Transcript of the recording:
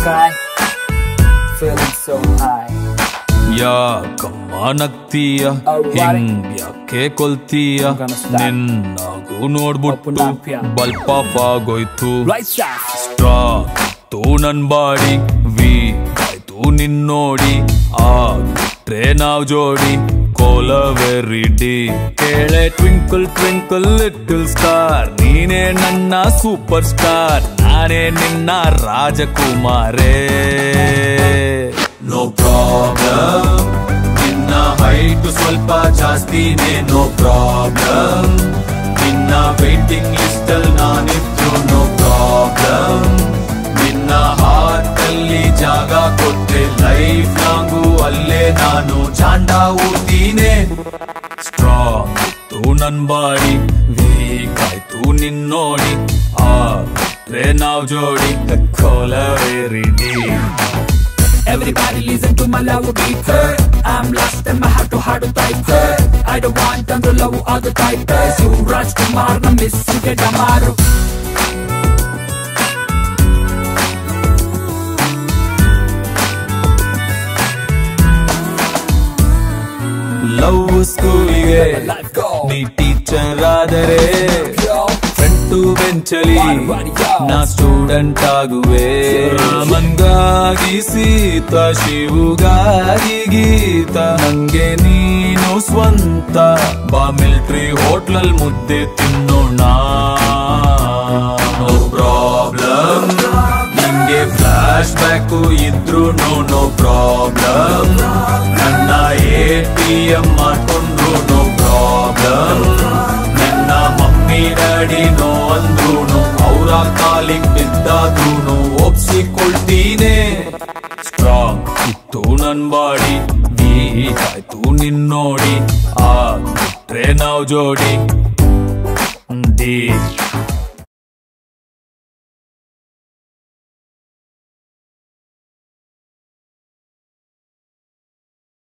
sky, feeling so high. ಯಾಕಮ್ಮ ನಗ್ತೀಯ ಹಿಂಗ್ಯಾಕೆ ಕೊಲ್ತೀಯ ನಿನ್ನಾಗೂ ನೋಡ್ಬಿಟ್ಟು bulb of ಆಗೋಯ್ತು ಸ್ಟ್ರಾಂಗ್ ತೂ ನನ್ ಬಾಡಿ ವೀಕ್ ಆಯ್ತು ನಿನ್ನೋಡಿ ಆಗ್ಬಿಟ್ರೆ ನಾವ್ ಜೋಡಿ ಕೋಲವೆರಿ ಡಿ ಕೇಳೆ ಟ್ವಿಂಕಲ್ ಟ್ವಿಂಕಲ್ ಲಿಟಲ್ ಸ್ಟಾರ್ ನೀನೇ ನನ್ನ ಸೂಪರ್ ಸ್ಟಾರ್ ನಾನೇ ನಿನ್ನ ರಾಜಕುಮಾರೇ No problem ನಿನ್ನ ಹೈಟ್ ಸ್ವಲ್ಪ ಜಾಸ್ತಿನೇ no problem ನಿನ್ನ ವೇಟಿಂಗ್ ಲಿಸ್ಟ್ ಅಲ್ಲಿ ನಾನಿದ್ರು no problem ನಿನ್ನ ಹಾರ್ಟ್ ಅಲ್ಲಿ ಜಾಗ ಕೊಟ್ಟೆ ಲೈಫ್ ಲಾಂಗು ಅಲ್ಲೇ ನಾನು ಚಾಂಡ ಊಡ್ತೀನಿ ಸ್ಟ್ರಾಂಗ್ ಇತ್ತು ನನ್ ಬಾಡಿ ವೀಕ್ ಆಯ್ತು ನಿನ್ನೋಡಿ ಆಗ್ಬಿಟ್ರೆ ನಾವ್ ಜೋಡಿ Kolaveri D Everybody listen to my love beat. I'm lost in my heart to type. I don't want them to love other type. You rush to mar, na miss you get amaru. Love school ge nee teacher adare front to bench ali na student aguve manಗಾಗಿ ಸೀತಾ ಶಿವುಗಾಗಿ ಗೀತಾ ನಂಗೆ ನೀನು ಸ್ವಂತ ಬಾ military ಹೋಟ್ಲಲ್ ಮುದ್ದೆ ತಿನ್ನೋಣ no problem ನಿಂಗೆ ಫ್ಲಾಶ್ ಬ್ಯಾಕ್ ಇದ್ರು ನೋ ಪ್ರಾಬ್ಲಮ್ ನನ್ನ ATM ಮಾಡ್ಕೊಂಡ್ರು ನೋ ಪ್ರಾಬ್ಲಮ್ ನನ್ನ ಮಮ್ಮಿ ಡ್ಯಾಡಿ ನೋ ಅಂದ್ರೂ ಅವರ ಕಾಲಿಗೆ ಬಿದ್ದಾದ್ರೂ ಒಪ್ಸಿಕೊಳ್ತೀನಿ ಸ್ಟ್ರಾಂಗ್ ಇತ್ತು ನನ್ ಬಾಡಿ ವೀಕ್ ಆಯ್ತು ನಿನ್ನೋಡಿ ಆಗ್ಬಿಟ್ರೆ ನಾವ್ ಜೋಡಿ ಡಿ